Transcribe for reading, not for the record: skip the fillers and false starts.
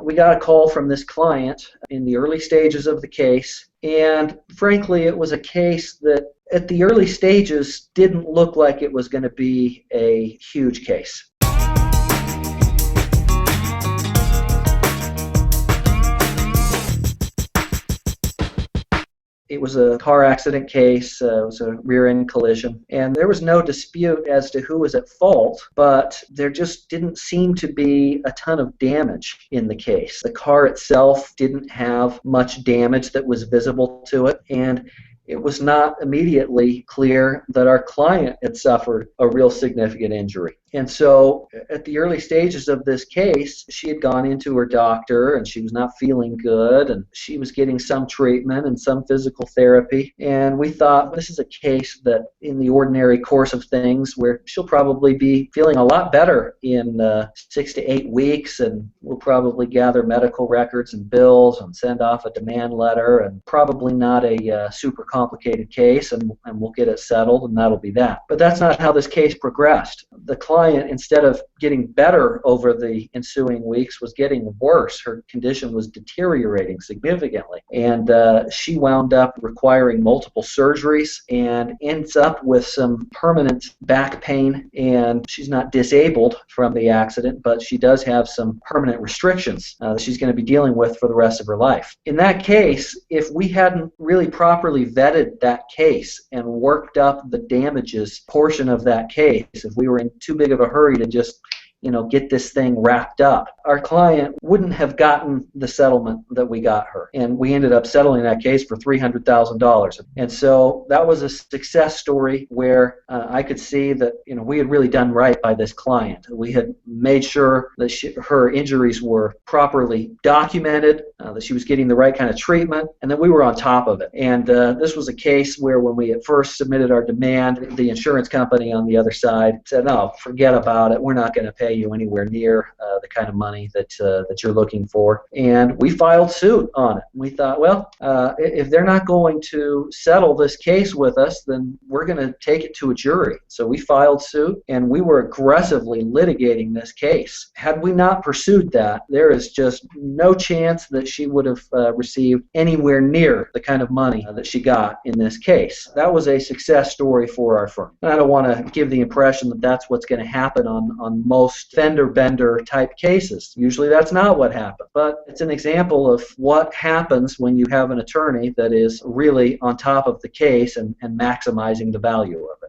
we got a call from this client in the early stages of the case, and frankly, it was a case that at the early stages didn't look like it was going to be a huge case. It was a car accident case, it was a rear-end collision, and there was no dispute as to who was at fault, but there just didn't seem to be a ton of damage in the case. The car itself didn't have much damage that was visible to it, and it was not immediately clear that our client had suffered a real significant injury. And so at the early stages of this case, she had gone into her doctor and she was not feeling good, and she was getting some treatment and some physical therapy. And we thought, this is a case that in the ordinary course of things where she'll probably be feeling a lot better in 6 to 8 weeks, and we'll probably gather medical records and bills and send off a demand letter, and probably not a super complicated case, and we'll get it settled, and that'll be that. But that's not how this case progressed. The client, instead of getting better over the ensuing weeks, was getting worse. Her condition was deteriorating significantly, and she wound up requiring multiple surgeries and ends up with some permanent back pain. And she's not disabled from the accident, but she does have some permanent restrictions that she's going to be dealing with for the rest of her life. In that case, if we hadn't really properly vetted that case and worked up the damages portion of that case, if we were in too big of a hurry to just get this thing wrapped up, our client wouldn't have gotten the settlement that we got her. And we ended up settling that case for $300,000. And so that was a success story where I could see that we had really done right by this client. We had made sure that her injuries were properly documented, that she was getting the right kind of treatment, and that we were on top of it. And this was a case where when we at first submitted our demand, the insurance company on the other side said, no, forget about it. We're not going to pay you anywhere near the kind of money that you're looking for. And we filed suit on it. We thought, well, if they're not going to settle this case with us, then we're going to take it to a jury. So we filed suit, and we were aggressively litigating this case. Had we not pursued that, there is just no chance that she would have received anywhere near the kind of money that she got in this case. That was a success story for our firm. And I don't want to give the impression that that's what's going to happen on most fender bender type cases. Usually that's not what happens, but it's an example of what happens when you have an attorney that is really on top of the case and maximizing the value of it.